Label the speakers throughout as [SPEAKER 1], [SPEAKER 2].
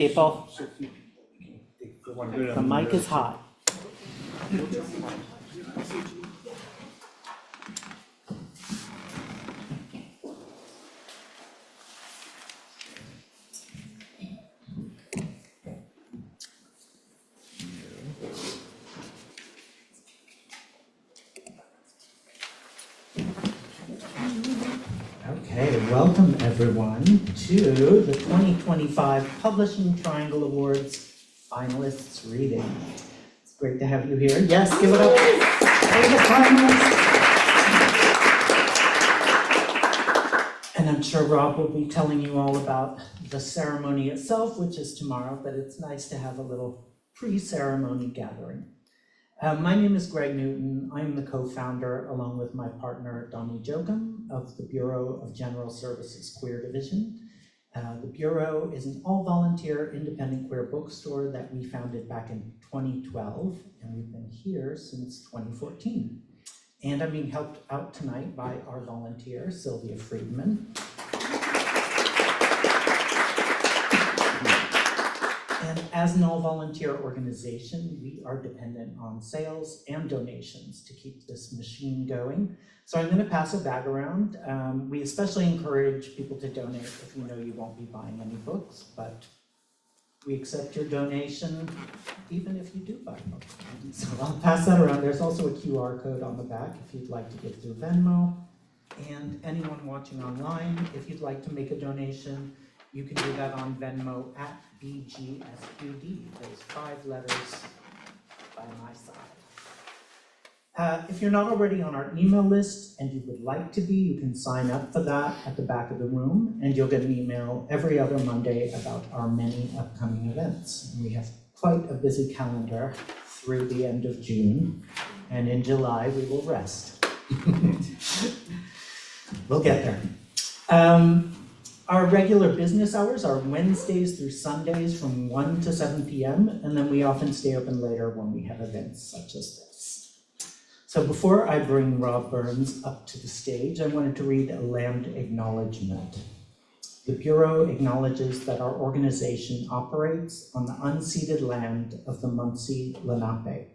[SPEAKER 1] People, the mic is hot. Okay, welcome everyone to the 2025 Publishing Triangle Awards Finalists reading. It's great to have you here. Yes, give it up for the finalists. And I'm sure Rob will be telling you all about the ceremony itself, which is tomorrow, but it's nice to have a little pre-ceremony gathering. My name is Greg Newton. I'm the co-founder, along with my partner, Donnie Jokum, of the Bureau of General Services Queer Division. The Bureau is an all-volunteer independent queer bookstore that we founded back in 2012, and we've been here since 2014. And I'm being helped out tonight by our volunteer, Sylvia Friedman. And as an all-volunteer organization, we are dependent on sales and donations to keep this machine going. So I'm going to pass a bag around. We especially encourage people to donate if you know you won't be buying any books, but we accept your donation even if you do buy books. So I'll pass that around. There's also a QR code on the back if you'd like to give through Venmo. And anyone watching online, if you'd like to make a donation, you can do that on Venmo at BGSQD, those 5 letters by my side. If you're not already on our email list and you would like to be, you can sign up for that at the back of the room, and you'll get an email every other Monday about our many upcoming events. And we have quite a busy calendar through the end of June, and in July we will rest. We'll get there. Our regular business hours are Wednesdays through Sundays from 1 to 7 p.m. and then we often stay open later when we have events such as this. So before I bring Rob Burns up to the stage, I wanted to read a land acknowledgement. The Bureau acknowledges that our organization operates on the unceded land of the Munsee Lenape.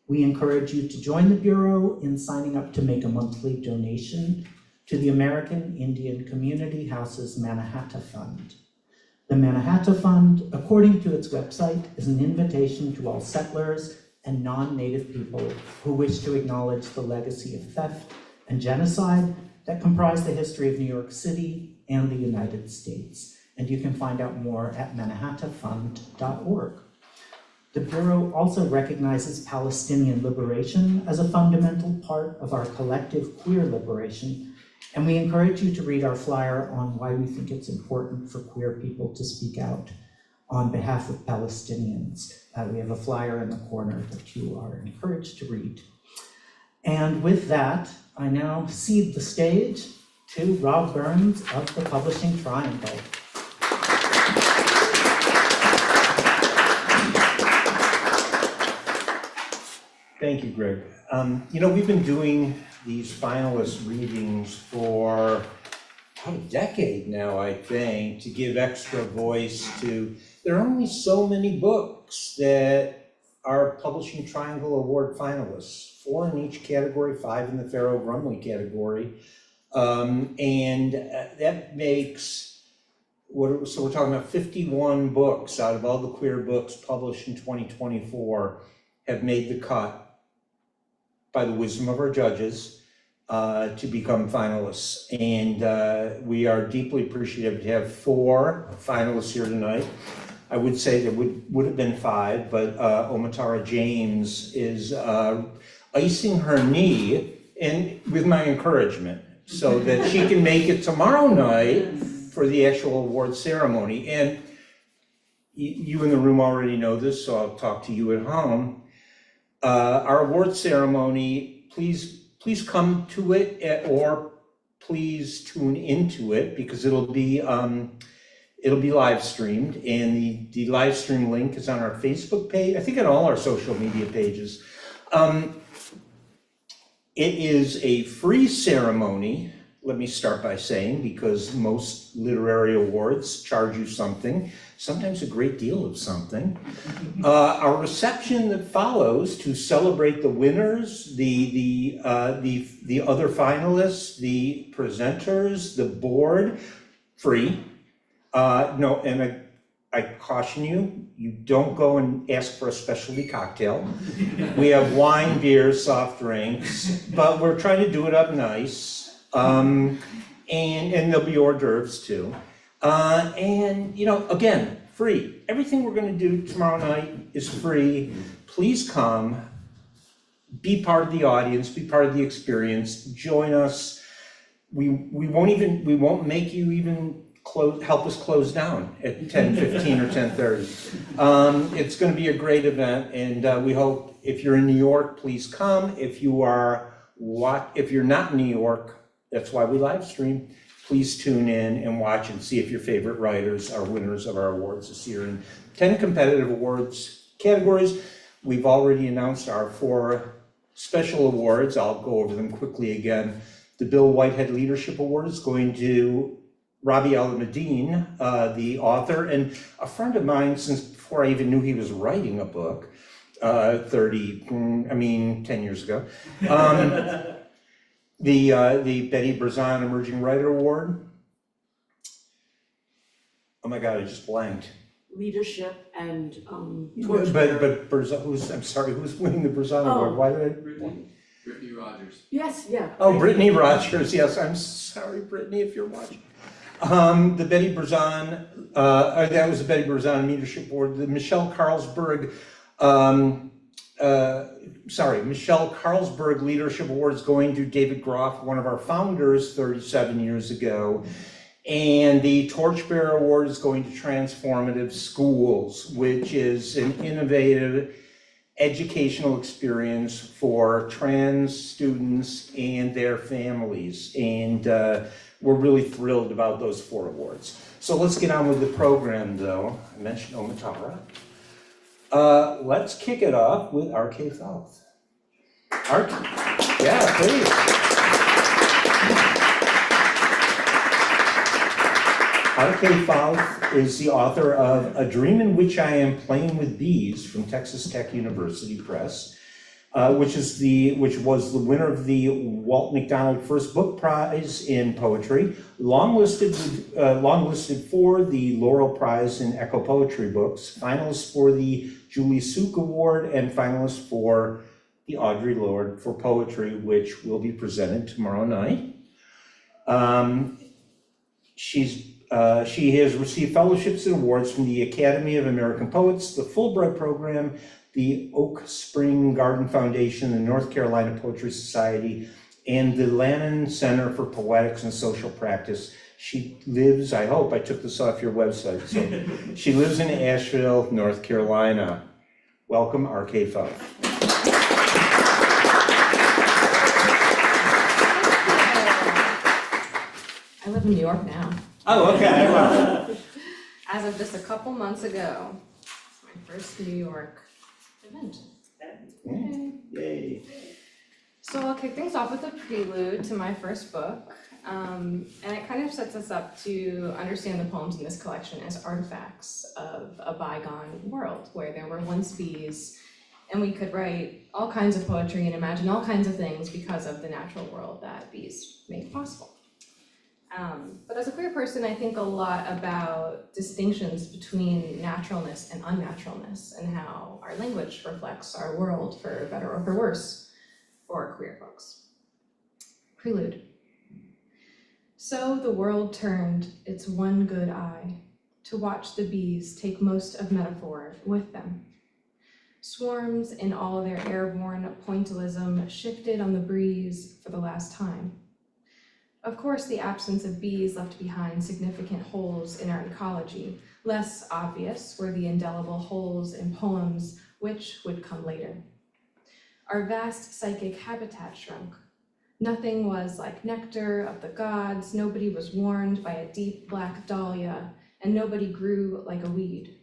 [SPEAKER 1] We encourage you to join the Bureau in signing up to make a monthly donation to the American Indian Community Houses Mannahatta Fund. The Mannahatta Fund, according to its website, is an invitation to all settlers and non-native people who wish to acknowledge the legacy of theft and genocide that comprise the history of New York City and the United States. And you can find out more at mannahattafund.org. The Bureau also recognizes Palestinian liberation as a fundamental part of our collective queer liberation. And we encourage you to read our flyer on why we think it's important for queer people to speak out on behalf of Palestinians. We have a flyer in the corner that you are encouraged to read. And with that, I now cede the stage to Rob Burns of the Publishing Triangle.
[SPEAKER 2] Thank you, Greg. We've been doing these finalist readings for about a decade now, I think, to give extra voice to, there are only so many books that are Publishing Triangle Award finalists, 4 in each category, 5 in the Farrow Grumley category. That makes, so we're talking about 51 books out of all the queer books published in 2024 have made the cut by the wisdom of our judges to become finalists. And we are deeply appreciative to have 4 finalists here tonight. I would say there would have been 5, but Omatara James is icing her knee and with my encouragement so that she can make it tomorrow night for the actual award ceremony. And you in the room already know this, so I'll talk to you at home. Our award ceremony, please come to it or please tune into it because it'll be live streamed, and the live stream link is on our Facebook page, I think on all our social media pages. It is a free ceremony, let me start by saying, because most literary awards charge you something. sometimes a great deal of something. Our reception that follows to celebrate the winners, the other finalists, the presenters, the board, free. No, and I caution you, you don't go and ask for a specialty cocktail. We have wine, beer, soft drinks, but we're trying to do it up nice. And there'll be hors d'oeuvres too. And again, free. Everything we're gonna do tomorrow night is free. Please come, be part of the audience, be part of the experience, join us. We won't make you even help us close down at 10:15 or 10:30. It's gonna be a great event, and we hope if you're in New York, please come. If you're not in New York, that's why we live stream. Please tune in and watch and see if your favorite writers are winners of our awards this year. In 10 competitive awards categories, we've already announced our 4 special awards. I'll go over them quickly again. The Bill Whitehead Leadership Award is going to Rabi Al-Madin, the author, and a friend of mine since before I even knew he was writing a book, 10 years ago. The Betty Brazan Emerging Writer Award. Oh my God, I just blanked.
[SPEAKER 3] Leadership and
[SPEAKER 2] But Brazan, who's winning the Brazan Award? Why did I?
[SPEAKER 4] Brittany Rogers.
[SPEAKER 3] Yes, yeah.
[SPEAKER 2] Oh, Brittany Rogers, yes, I'm sorry, Brittany, if you're watching. The Betty Brazan, that was the Betty Brazan Leadership Award. The Michelle Carlsberg Leadership Award is going to David Groff, one of our founders 37 years ago. And the Torchbearer Award is going to Transformative Schools, which is an innovative educational experience for trans students and their families. And we're really thrilled about those 4 awards. So let's get on with the program though. I mentioned Omatara. Let's kick it off with RK South. Yeah, please. RK South is the author of A Dream in Which I Am Playing with Bees from Texas Tech University Press, which was the winner of the Walt McDonald First Book Prize in Poetry, longlisted for the Laurel Prize in Echo Poetry Books, finalist for the Julie Suk Award, and finalist for the Audre Lorde for Poetry, which will be presented tomorrow night. She has received fellowships and awards from the Academy of American Poets, the Fulbright Program, the Oak Spring Garden Foundation, the North Carolina Poetry Society, and the Lannan Center for Poetics and Social Practice. She lives, I hope I took this off your website, so she lives in Asheville, North Carolina. Welcome, RK Fowle.
[SPEAKER 5] I live in New York now.
[SPEAKER 2] Oh, okay, well.
[SPEAKER 5] As of just a couple months ago, it's my first New York event.
[SPEAKER 2] Yay.
[SPEAKER 5] So I'll kick things off with a prelude to my first book. And it kind of sets us up to understand the poems in this collection as artifacts of a bygone world where there were once bees and we could write all kinds of poetry and imagine all kinds of things because of the natural world that bees make possible. But as a queer person, I think a lot about distinctions between naturalness and unnaturalness and how our language reflects our world for better or for worse for queer folks. Prelude. So the world turned its one good eye to watch the bees take most of metaphor with them. Swarms in all their airborne pointillism shifted on the breeze for the last time. Of course, the absence of bees left behind significant holes in our ecology. Less obvious were the indelible holes in poems, which would come later. Our vast psychic habitat shrunk. Nothing was like nectar of the gods, nobody was warmed by a deep black dahlia, and nobody grew like a weed.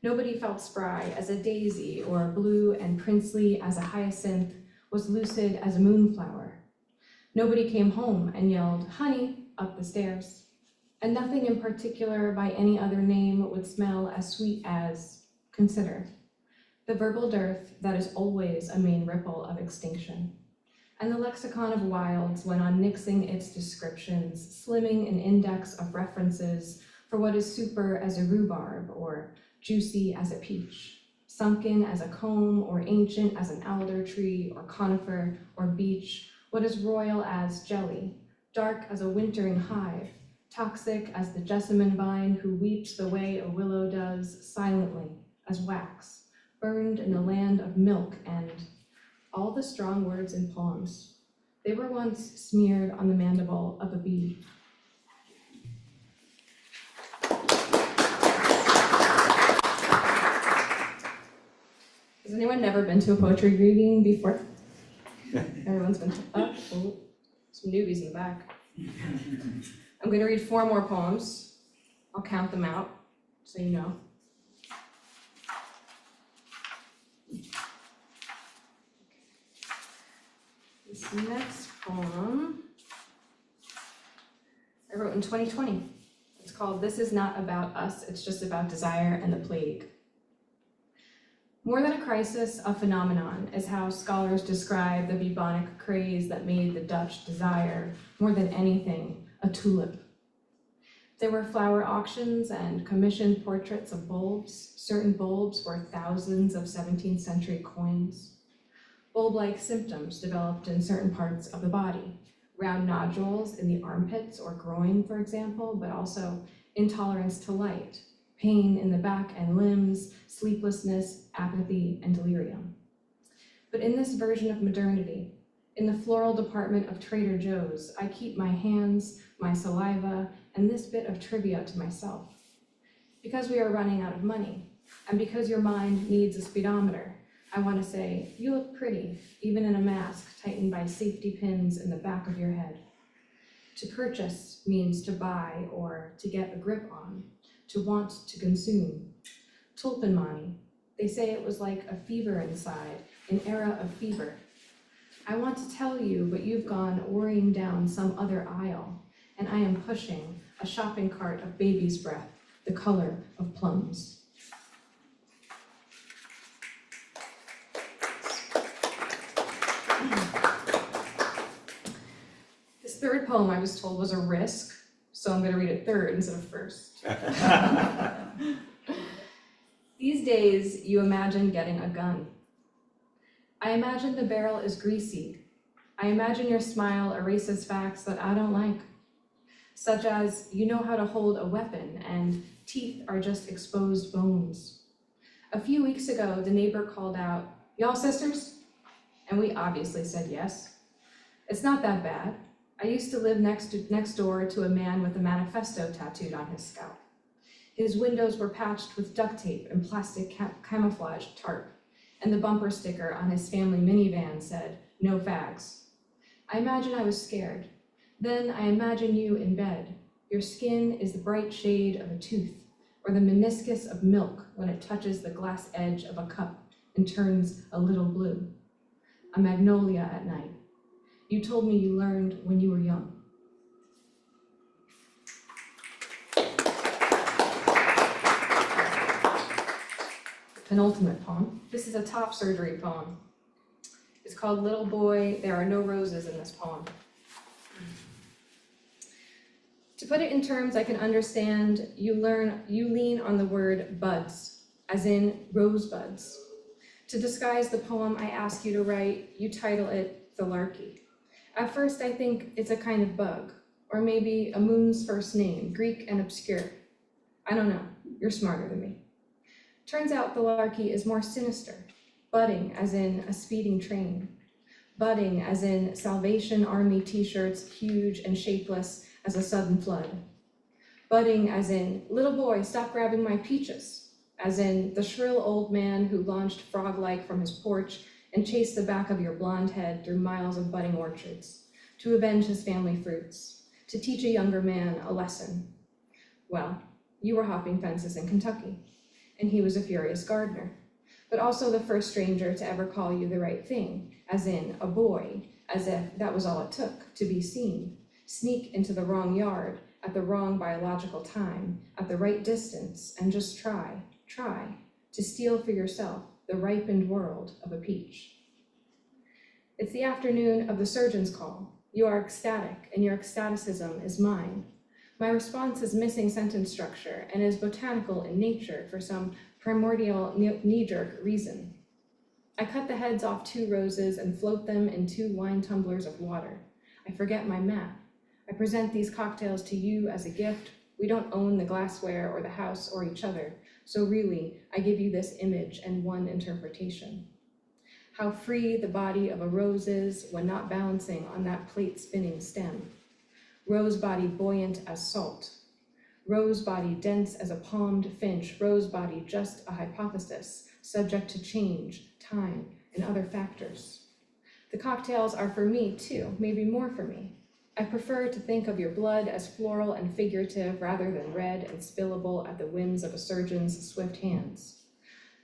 [SPEAKER 5] Nobody felt spry as a daisy, or blue and princely as a hyacinth, was lucid as a moonflower. Nobody came home and yelled, "Honey," up the stairs. and nothing in particular by any other name would smell as sweet as consider. The verbal dearth that is always a main ripple of extinction. And the lexicon of wilds went on nixing its descriptions, slimming an index of references for what is super as a rhubarb or juicy as a peach, sunken as a comb or ancient as an alder tree or conifer or beech, what is royal as jelly, dark as a wintering hive, toxic as the jessamine vine who weeps the way a willow does silently as wax, burned in the land of milk and all the strong words in poems. They were once smeared on the mandible of a bee. Has anyone never been to a poetry reading before? Everyone's been to, oh, some newbies in the back. I'm going to read 4 more poems. I'll count them out so you know. This next poem I wrote in 2020. It's called This Is Not About Us, It's Just About Desire and the Plague. More than a crisis, a phenomenon is how scholars describe the bubonic craze that made the Dutch desire, more than anything, a tulip. There were flower auctions and commissioned portraits of bulbs. Certain bulbs were thousands of 17th century coins. Bulb-like symptoms developed in certain parts of the body, round nodules in the armpits or groin, for example, but also intolerance to light, pain in the back and limbs, sleeplessness, apathy, and delirium. But in this version of modernity, in the floral department of Trader Joe's, I keep my hands, my saliva, and this bit of trivia to myself. Because we are running out of money, and because your mind needs a speedometer, I want to say, you look pretty, even in a mask tightened by safety pins in the back of your head. To purchase means to buy or to get a grip on, to want to consume. Tulpenmani, they say it was like a fever inside, an era of fever. I want to tell you, but you've gone worrying down some other aisle, and I am pushing a shopping cart of baby's breath, the color of plums. This third poem I was told was a risk, so I'm going to read it third instead of first. These days, you imagine getting a gun. I imagine the barrel is greasy. I imagine your smile erases facts that I don't like, such as you know how to hold a weapon and teeth are just exposed bones. A few weeks ago, the neighbor called out, "Y'all sisters?" And we obviously said yes. It's not that bad. I used to live next door to a man with a manifesto tattooed on his scalp. His windows were patched with duct tape and plastic camouflage tarp, and the bumper sticker on his family minivan said, "No fags." I imagine I was scared. Then I imagine you in bed. Your skin is the bright shade of a tooth, or the meniscus of milk when it touches the glass edge of a cup and turns a little blue. A magnolia at night. You told me you learned when you were young. Penultimate poem. This is a top surgery poem. It's called Little Boy, There Are No Roses in this poem. To put it in terms I can understand, you lean on the word buds, as in rosebuds. To disguise the poem I ask you to write, you title it The Larky. At first I think it's a kind of bug, or maybe a moon's first name, Greek and obscure. I don't know, you're smarter than me. Turns out the larky is more sinister, budding as in a speeding train, budding as in Salvation Army t-shirts, huge and shapeless as a sudden flood, budding as in little boy, stop grabbing my peaches, as in the shrill old man who launched frog-like from his porch and chased the back of your blonde head through miles of budding orchards, to avenge his family fruits, to teach a younger man a lesson. Well, you were hopping fences in Kentucky, and he was a furious gardener, but also the first stranger to ever call you the right thing, as in a boy, as if that was all it took to be seen, sneak into the wrong yard at the wrong biological time, at the right distance, and just try to steal for yourself the ripened world of a peach. It's the afternoon of the surgeon's call. You are ecstatic, and your ecstaticism is mine. My response is missing sentence structure and is botanical in nature for some primordial knee-jerk reason. I cut the heads off 2 roses and float them in 2 wine tumblers of water. I forget my map. I present these cocktails to you as a gift. We don't own the glassware or the house or each other, so really, I give you this image and one interpretation. How free the body of a rose is when not balancing on that plate-spinning stem. Rose body buoyant as salt. Rose body dense as a palmed finch. Rose body just a hypothesis, subject to change, time, and other factors. The cocktails are for me too, maybe more for me. I prefer to think of your blood as floral and figurative rather than red and spillable at the whims of a surgeon's swift hands.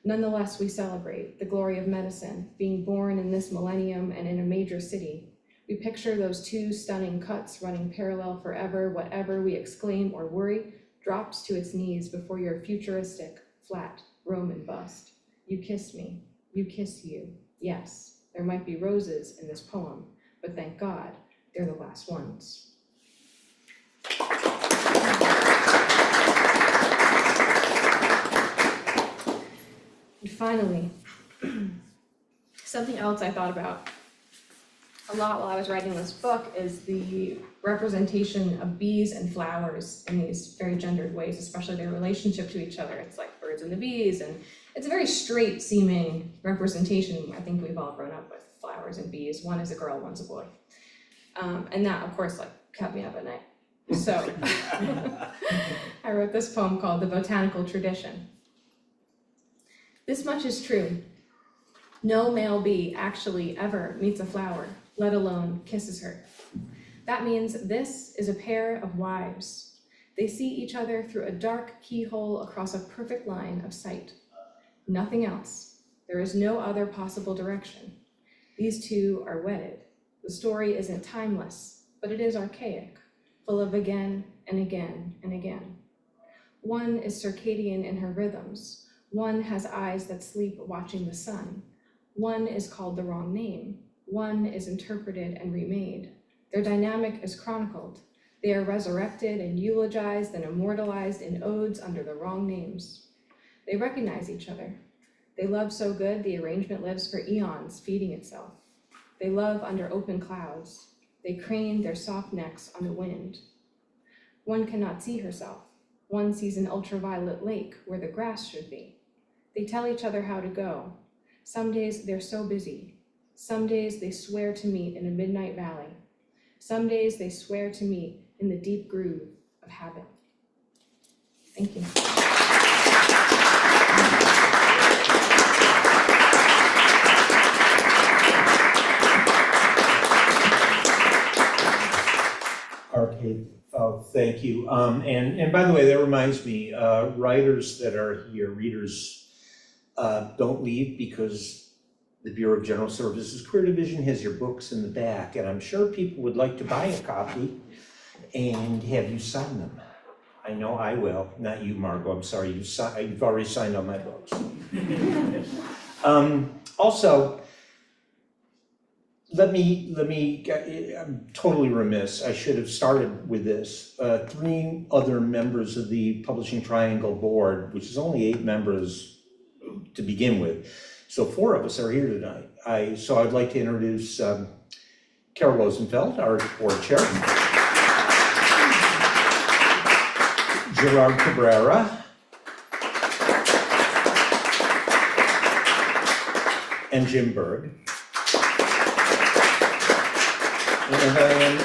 [SPEAKER 5] Nonetheless, we celebrate the glory of medicine, being born in this millennium and in a major city. We picture those 2 stunning cuts running parallel forever. Whatever we exclaim or worry drops to its knees before your futuristic, flat Roman bust. You kiss me, you kiss you. Yes, there might be roses in this poem, but thank God they're the last ones. And finally, something else I thought about a lot while I was writing this book is the representation of bees and flowers in these very gendered ways, especially their relationship to each other. It's like birds and the bees, and it's a very straight seeming representation. I think we've all grown up with flowers and bees. One is a girl, one's a boy. And that, of course, kept me up at night. So I wrote this poem called The Botanical Tradition. This much is true. No male bee actually ever meets a flower, let alone kisses her. That means this is a pair of wives. They see each other through a dark keyhole across a perfect line of sight. Nothing else. There is no other possible direction. These 2 are wedded. The story isn't timeless, but it is archaic, full of again and again and again. One is circadian in her rhythms. One has eyes that sleep watching the sun. One is called the wrong name. One is interpreted and remade. Their dynamic is chronicled. They are resurrected and eulogized and immortalized in odes under the wrong names. They recognize each other. They love so good the arrangement lives for eons, feeding itself. They love under open clouds. They crane their soft necks on the wind. One cannot see herself. One sees an ultraviolet lake where the grass should be. They tell each other how to go. Some days they're so busy. Some days they swear to meet in a midnight valley. Some days they swear to meet in the deep groove of habit. Thank you.
[SPEAKER 2] Okay, thank you. And by the way, that reminds me, writers that are here, readers, don't leave because the Bureau of General Services Career Division has your books in the back, and I'm sure people would like to buy a copy and have you sign them. I know I will, not you, Margot, I'm sorry, you've already signed all my books. Also, let me, I'm totally remiss, I should have started with this. 3 other members of the Publishing Triangle Board, which is only 8 members to begin with, so 4 of us are here tonight. So I'd like to introduce Carol Rosenfeld, our board chair. Gerard Cabrera. And Jim Berg. And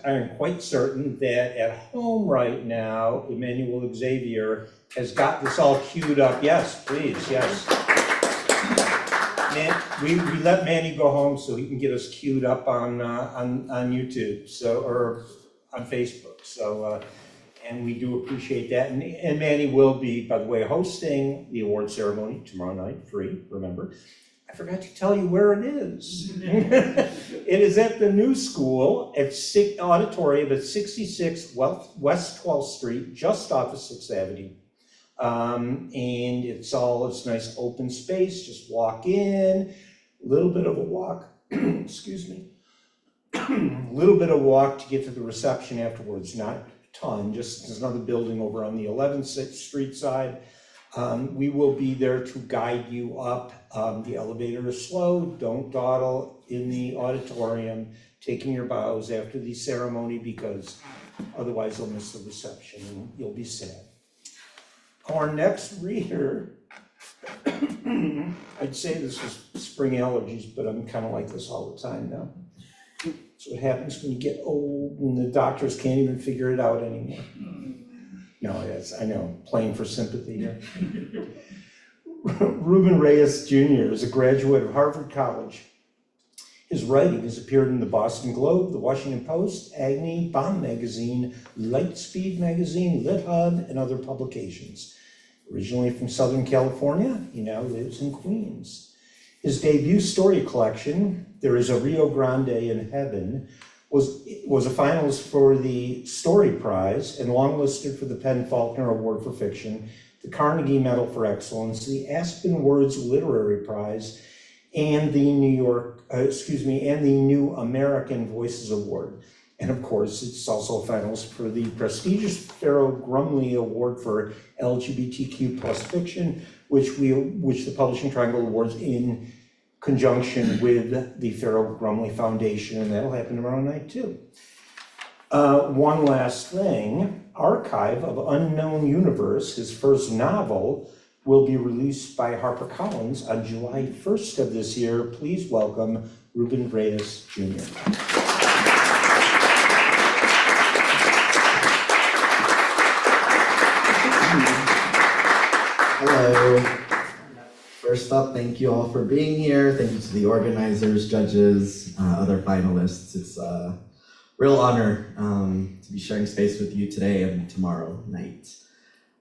[SPEAKER 2] I'm quite certain that at home right now, Emmanuel Xavier has got this all queued up. Yes, please, yes. We let Manny go home so he can get us queued up on YouTube, or on Facebook. So, and we do appreciate that. And Manny will be, by the way, hosting the award ceremony tomorrow night, free, remember. I forgot to tell you where it is. It is at the new school at auditorium at 66 West 12th Street, just off of 6th Avenue. And it's nice open space, just walk in, a little bit of a walk, excuse me. A little bit of walk to get to the reception afterwards, not a ton, just there's another building over on the 11th Street side. We will be there to guide you up. The elevator is slow, don't dawdle in the auditorium, taking your bows after the ceremony because otherwise you'll miss the reception and you'll be sad. Our next reader, I'd say this is spring allergies, but I'm kind of like this all the time now. That's what happens when you get old and the doctors can't even figure it out anymore. No, yes, I know, playing for sympathy here. Ruben Reyes Jr. is a graduate of Harvard College. His writing has appeared in the Boston Globe, the Washington Post, Agni, Bomb Magazine, Lightspeed Magazine, LitHub, and other publications. Originally from Southern California, he now lives in Queens. His debut story collection, There is a Rio Grande in Heaven, was a finalist for the Story Prize and longlisted for the PEN/Faulkner Award for Fiction, the Carnegie Medal for Excellence, the Aspen Words Literary Prize, and the New American Voices Award. And of course, it's also a finalist for the prestigious Farrow Grumley Award for LGBTQ plus fiction, which the Publishing Triangle awards in conjunction with the Farrow Grumley Foundation, and that'll happen tomorrow night too. One last thing, Archive of Unknown Universe, his first novel, will be released by HarperCollins on July 1st of this year. Please welcome Ruben Reyes Jr.
[SPEAKER 6] Hello. First up, thank you all for being here. Thank you to the organizers, judges, other finalists. It's a real honor to be sharing space with you today and tomorrow night.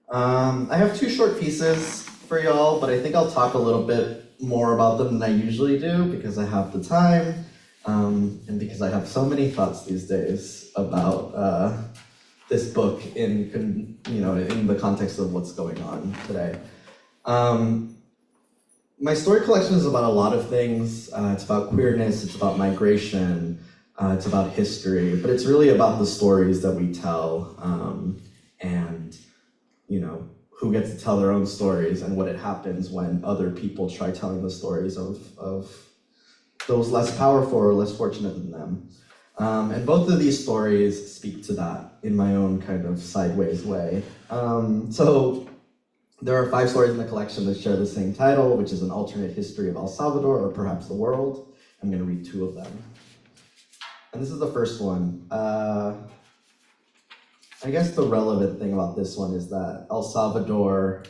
[SPEAKER 6] I have two short pieces for y'all, but I think I'll talk a little bit more about them than I usually do because I have the time and because I have so many thoughts these days about this book in the context of what's going on today. My story collection is about a lot of things. It's about queerness, it's about migration, it's about history, but it's really about the stories that we tell and who gets to tell their own stories and what it happens when other people try telling the stories of those less powerful or less fortunate than them. And both of these stories speak to that in my own kind of sideways way. So there are 5 stories in the collection that share the same title, which is an alternate history of El Salvador, or perhaps the world. I'm going to read 2 of them. And this is the first one. I guess the relevant thing about this one is that El Salvador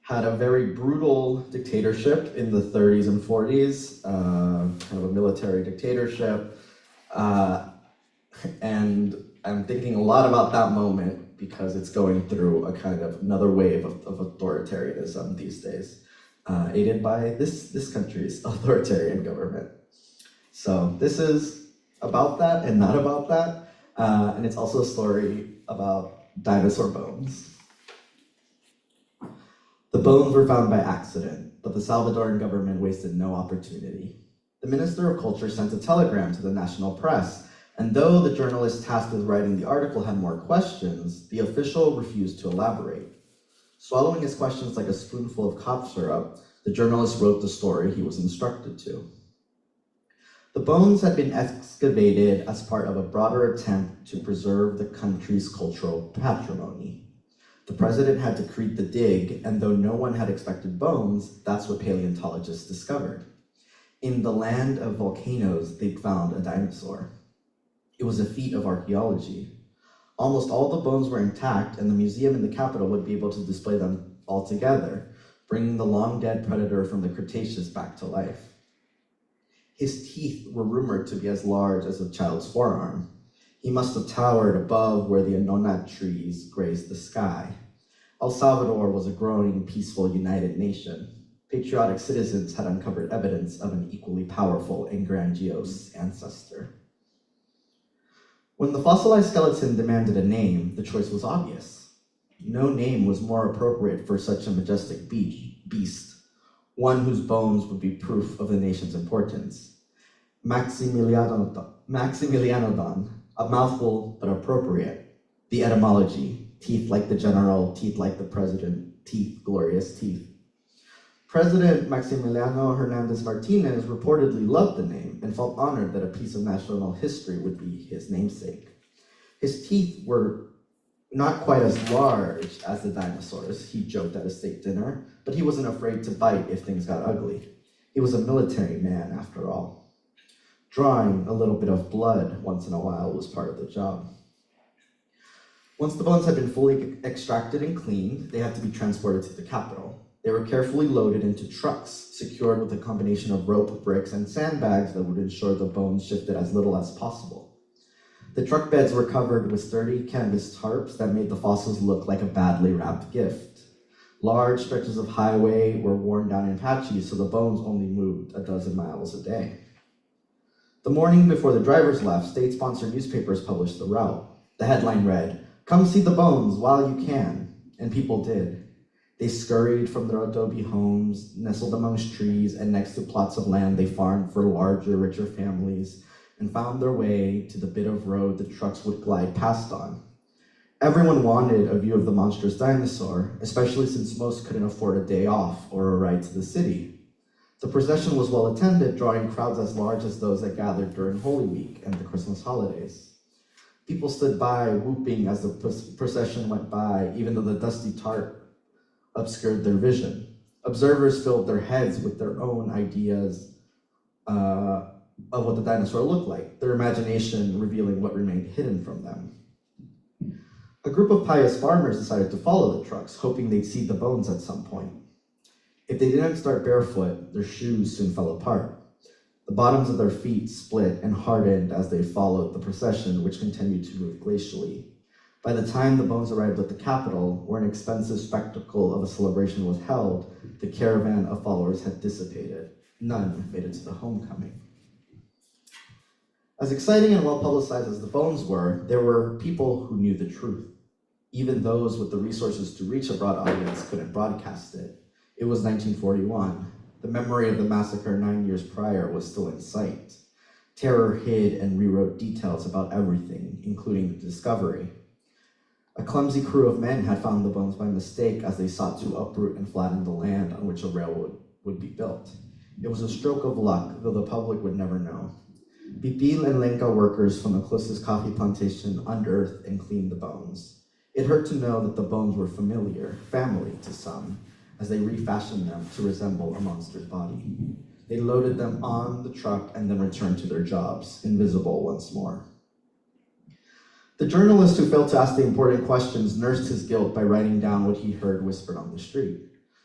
[SPEAKER 6] had a very brutal dictatorship in the 30s and 40s, kind of a military dictatorship. And I'm thinking a lot about that moment because it's going through a kind of another wave of authoritarianism these days, aided by this country's authoritarian government. So this is about that and not about that. And it's also a story about dinosaur bones. The bones were found by accident, but the Salvadoran government wasted no opportunity. The Minister of Culture sent a telegram to the national press, and though the journalist tasked with writing the article had more questions, the official refused to elaborate. Swallowing his questions like a spoonful of cough syrup, the journalist wrote the story he was instructed to. The bones had been excavated as part of a broader attempt to preserve the country's cultural patrimony. The president had decreed the dig, and though no one had expected bones, that's what paleontologists discovered. In the land of volcanoes, they'd found a dinosaur. It was a feat of archaeology. Almost all the bones were intact, and the museum in the capital would be able to display them all together, bringing the long-dead predator from the Cretaceous back to life. His teeth were rumored to be as large as a child's forearm. He must have towered above where the anonat trees grazed the sky. El Salvador was a growing, peaceful, united nation. patriotic citizens had uncovered evidence of an equally powerful and grandiose ancestor. When the fossilized skeleton demanded a name, the choice was obvious. No name was more appropriate for such a majestic beast, one whose bones would be proof of the nation's importance. Maximilianodon, a mouthful but appropriate. The etymology, teeth like the general, teeth like the president, teeth, glorious teeth. President Maximiliano Hernandez Martinez reportedly loved the name and felt honored that a piece of national history would be his namesake. His teeth were not quite as large as the dinosaurs, he joked at a state dinner, but he wasn't afraid to bite if things got ugly. He was a military man, after all. Drawing a little bit of blood once in a while was part of the job. Once the bones had been fully extracted and cleaned, they had to be transported to the capital. They were carefully loaded into trucks, secured with a combination of rope, bricks, and sandbags that would ensure the bones shifted as little as possible. The truck beds were covered with sturdy canvas tarps that made the fossils look like a badly wrapped gift. Large stretches of highway were worn down in patches, so the bones only moved 12 miles a day. The morning before the drivers left, state-sponsored newspapers published the route. The headline read, "Come see the bones while you can," and people did. They scurried from their adobe homes, nestled amongst trees and next to plots of land they farmed for larger, richer families, and found their way to the bit of road the trucks would glide past on. Everyone wanted a view of the monstrous dinosaur, especially since most couldn't afford a day off or a ride to the city. The procession was well attended, drawing crowds as large as those that gathered during Holy Week and the Christmas holidays. People stood by, whooping as the procession went by, even though the dusty tarp obscured their vision. Observers filled their heads with their own ideas of what the dinosaur looked like, their imagination revealing what remained hidden from them. A group of pious farmers decided to follow the trucks, hoping they'd see the bones at some point. If they didn't start barefoot, their shoes soon fell apart. The bottoms of their feet split and hardened as they followed the procession, which continued to move glacially. By the time the bones arrived at the capital, where an expensive spectacle of a celebration was held, the caravan of followers had dissipated. None made it to the homecoming. As exciting and well-publicized as the bones were, there were people who knew the truth. Even those with the resources to reach a broad audience couldn't broadcast it. It was 1941. The memory of the massacre 9 years prior was still in sight. Terror hid and rewrote details about everything, including the discovery. A clumsy crew of men had found the bones by mistake as they sought to uproot and flatten the land on which a railroad would be built. It was a stroke of luck, though the public would never know. Pipil and Lenca workers from the closest coffee plantation unearthed and cleaned the bones. It hurt to know that the bones were familiar, family to some, as they refashioned them to resemble a monster's body. They loaded them on the truck and then returned to their jobs, invisible once more. The journalist who failed to ask the important questions nursed his guilt by writing down what he heard whispered on the street.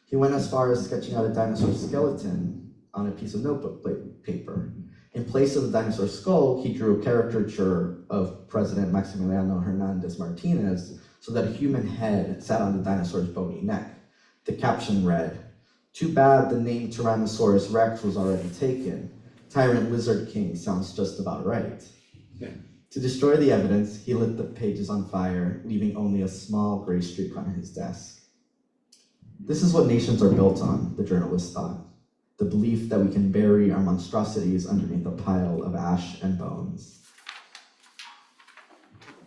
[SPEAKER 6] He went as far as sketching out a dinosaur skeleton on a piece of notebook paper. In place of the dinosaur skull, he drew a caricature of President Maximiliano Hernandez Martinez so that a human head sat on the dinosaur's bony neck. The caption read, "Too bad the name Tyrannosaurus Rex was already taken. Tyrant Lizard King sounds just about right."
[SPEAKER 2] Yeah.
[SPEAKER 6] To destroy the evidence, he lit the pages on fire, leaving only a small gray streak on his desk. This is what nations are built on, the journalist thought. The belief that we can bury our monstrosities underneath a pile of ash and bones.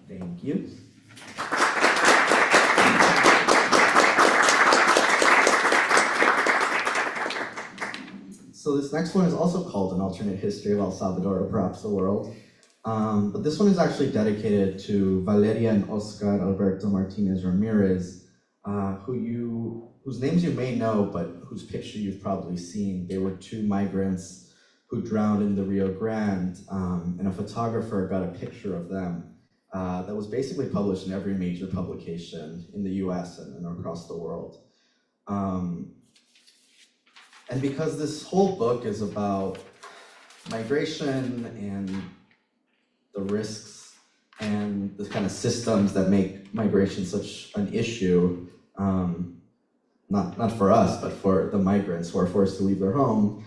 [SPEAKER 6] Thank you. So this next one is also called An Alternate History of El Salvador, or perhaps the world. But this one is actually dedicated to Valeria and Oscar Alberto Martinez Ramirez, whose names you may know, but whose picture you've probably seen. They were two migrants who drowned in the Rio Grande, and a photographer got a picture of them that was basically published in every major publication in the US and across the world. And because this whole book is about migration and the risks and the kind of systems that make migration such an issue, not for us, but for the migrants who are forced to leave their home.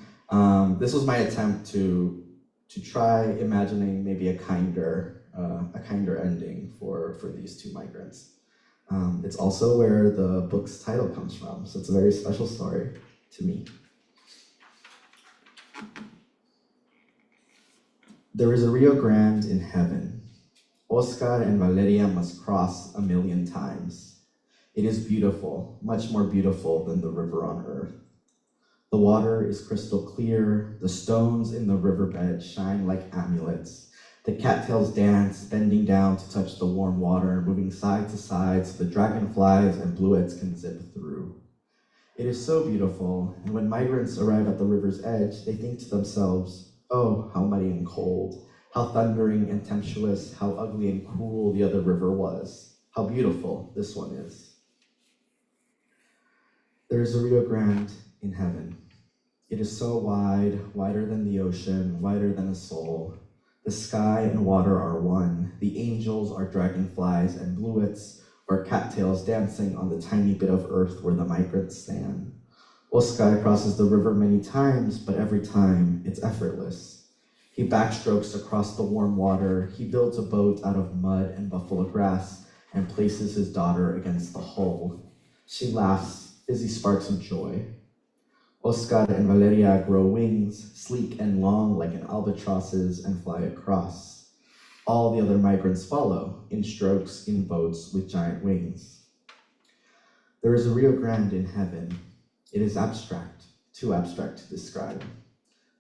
[SPEAKER 6] This was my attempt to try imagining maybe a kinder ending for these two migrants. It's also where the book's title comes from, so it's a very special story to me. There is a Rio Grande in heaven. Oscar and Valeria must cross 1,000,000 times. It is beautiful, much more beautiful than the river on earth. The water is crystal clear, the stones in the riverbed shine like amulets. The cattails dance, bending down to touch the warm water, moving side to side so the dragonflies and bluets can zip through. It is so beautiful, and when migrants arrive at the river's edge, they think to themselves, oh, how muddy and cold, how thundering and tempestuous, how ugly and cruel the other river was, how beautiful this one is. There is a Rio Grande in heaven. It is so wide, wider than the ocean, wider than a soul. The sky and water are one. The angels are dragonflies and bluets, or cattails dancing on the tiny bit of earth where the migrants stand. Oscar crosses the river many times, but every time it's effortless. He backstrokes across the warm water. He builds a boat out of mud and buffalo grass and places his daughter against the hull. She laughs, busy sparks of joy. Oscar and Valeria grow wings, sleek and long like an albatross's, and fly across. All the other migrants follow, in strokes, in boats with giant wings. There is a Rio Grande in heaven. It is abstract, too abstract to describe.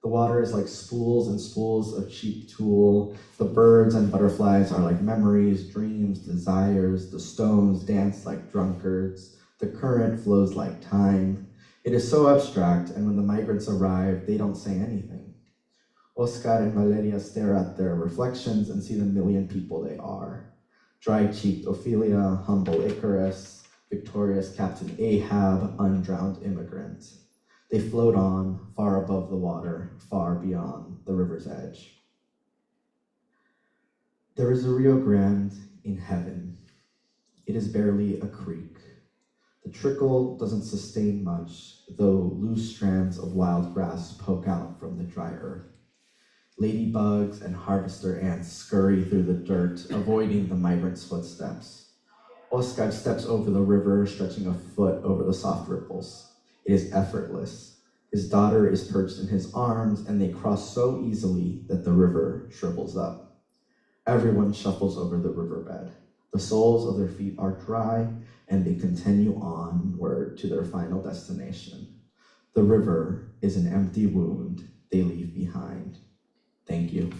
[SPEAKER 6] The water is like spools and spools of cheap tulle. The birds and butterflies are like memories, dreams, desires. The stones dance like drunkards. The current flows like time. It is so abstract, and when the migrants arrive, they don't say anything. Oscar and Valeria stare at their reflections and see the 1,000,000 people they are. Dry-cheeked Ophelia, humble Icarus, victorious Captain Ahab, undrowned immigrant. They float on, far above the water, far beyond the river's edge. There is a Rio Grande in heaven. It is barely a creek. The trickle doesn't sustain much, though loose strands of wild grass poke out from the dry earth. Ladybugs and harvester ants scurry through the dirt, avoiding the migrants' footsteps. Oscar steps over the river, stretching a foot over the soft ripples. It is effortless. His daughter is perched in his arms, and they cross so easily that the river shrivels up. Everyone shuffles over the riverbed. The soles of their feet are dry, and they continue onward to their final destination. The river is an empty wound they leave behind. Thank you.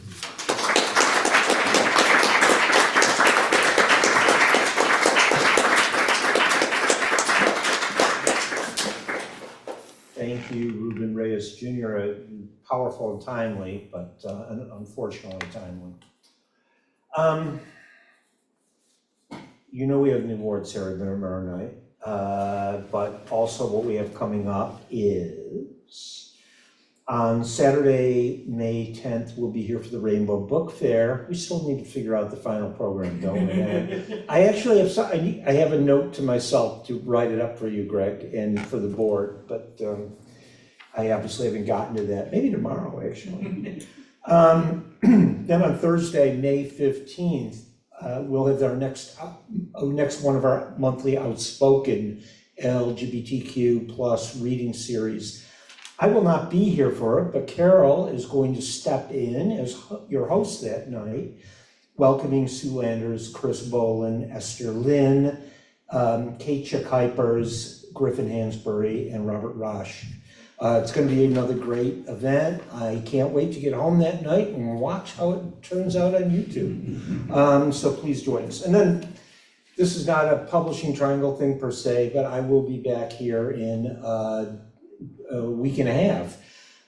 [SPEAKER 2] Thank you, Ruben Reyes Jr., powerful and timely, but unfortunately timely. You know we have an award ceremony tomorrow night, but also what we have coming up is on Saturday, May 10th, we'll be here for the Rainbow Book Fair. We still need to figure out the final program, don't we? I actually have I have a note to myself to write it up for you, Greg, and for the board, but I obviously haven't gotten to that. Maybe tomorrow, actually. Then on Thursday, May 15th, we'll have our next one of our monthly Outspoken LGBTQ plus reading series. I will not be here for it, but Carol is going to step in as your host that night, welcoming Sue Landers, Chris Boland, Esther Lynn, Kate Kuipers, Griffin Hansberry, and Robert Rosh. It's going to be another great event. I can't wait to get home that night and watch how it turns out on YouTube. So please join us. And then this is not a Publishing Triangle thing per se, but I will be back here in a week and a half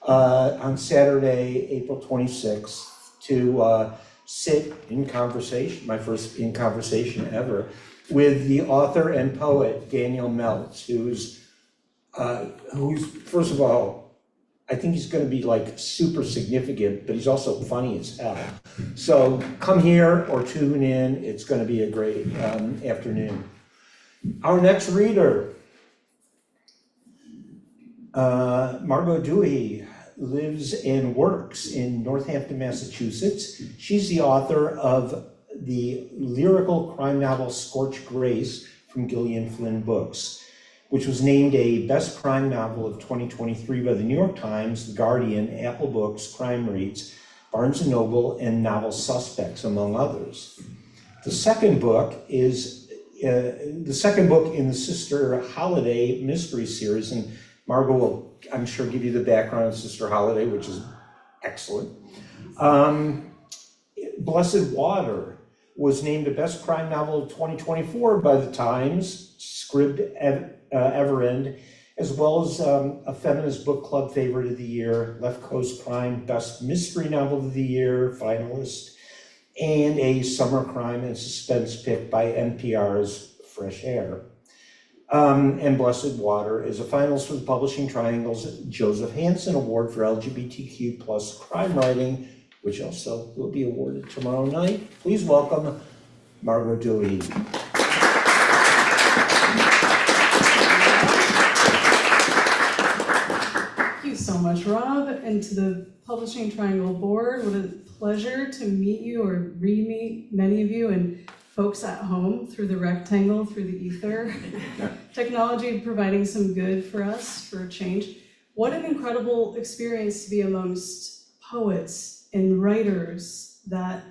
[SPEAKER 2] on Saturday, April 26th, to sit in conversation, my first in conversation ever, with the author and poet Daniel Meltz, who's first of all, I think he's going to be like super significant, but he's also funny as hell. So come here or tune in. It's going to be a great afternoon. Our next reader Margot Dewey lives and works in Northampton, Massachusetts. She's the author of the lyrical crime novel Scorched Grace from Gillian Flynn Books, which was named a Best Crime Novel of 2023 by the New York Times, The Guardian, Apple Books, Crime Reads, Barnes & Noble, and Novel Suspects, among others. The second book is the second book in the Sister Holiday mystery series, and Margot will, I'm sure, give you the background of Sister Holiday, which is excellent. Blessed Water was named the Best Crime Novel of 2024 by the Times, Scribd Everend, as well as a Feminist Book Club Favorite of the Year, Left Coast Crime Best Mystery Novel of the Year, finalist, and a Summer Crime and Suspense pick by NPR's Fresh Air. And Blessed Water is a finalist for the Publishing Triangle's Joseph Hansen Award for LGBTQ plus crime writing, which also will be awarded tomorrow night. Please welcome Margot Dewey.
[SPEAKER 7] Thank you so much, Rob, and to the Publishing Triangle board. What a pleasure to meet you or re-meet many of you and folks at home through the rectangle, through the ether. Technology providing some good for us for a change. What an incredible experience to be amongst poets and writers that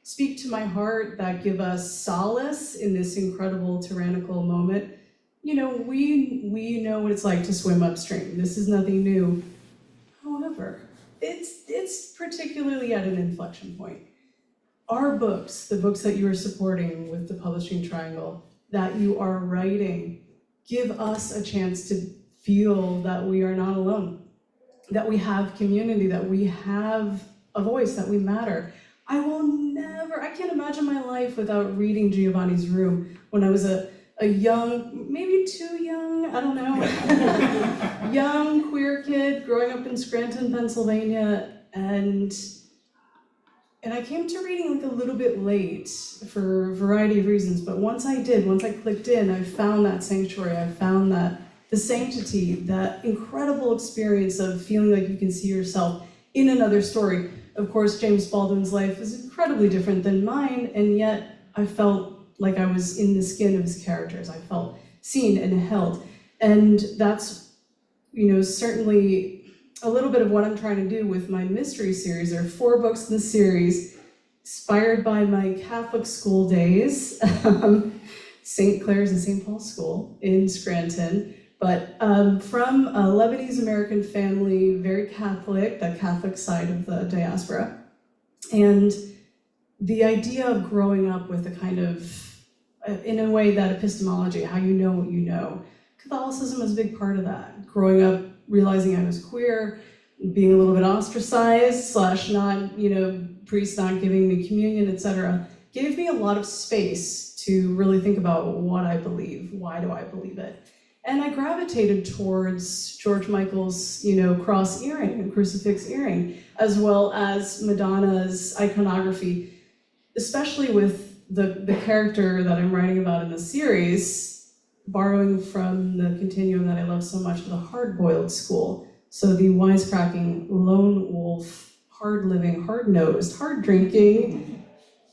[SPEAKER 7] speak to my heart, that give us solace in this incredible tyrannical moment. You know, we know what it's like to swim upstream. This is nothing new. However, it's particularly at an inflection point. Our books, the books that you are supporting with the Publishing Triangle, that you are writing, give us a chance to feel that we are not alone, that we have community, that we have a voice, that we matter. I can't imagine my life without reading Giovanni's Room when I was a young, maybe too young, I don't know, young queer kid growing up in Scranton, Pennsylvania, and I came to reading like a little bit late for a variety of reasons, but once I clicked in, I found that sanctuary, I found that the sanctity, that incredible experience of feeling like you can see yourself in another story. Of course, James Baldwin's life is incredibly different than mine, and yet I felt like I was in the skin of his characters. I felt seen and held. And that's, certainly a little bit of what I'm trying to do with my mystery series. There are 4 books in the series, inspired by my Catholic school days, St. Clair's and St. Paul's School in Scranton. But from a Lebanese American family, very Catholic, the Catholic side of the diaspora. And the idea of growing up with a kind of, in a way, that epistemology, how you know what you know. Catholicism is a big part of that. Growing up, realizing I was queer, being a little bit ostracized, / not, priest not giving me communion, etc., gave me a lot of space to really think about what I believe, why do I believe it. And I gravitated towards George Michael's, cross earring and crucifix earring, as well as Madonna's iconography, especially with the character that I'm writing about in the series, borrowing from the continuum that I love so much, the hard-boiled school. So the wisecracking, lone wolf, hard-living, hard-nosed, hard-drinking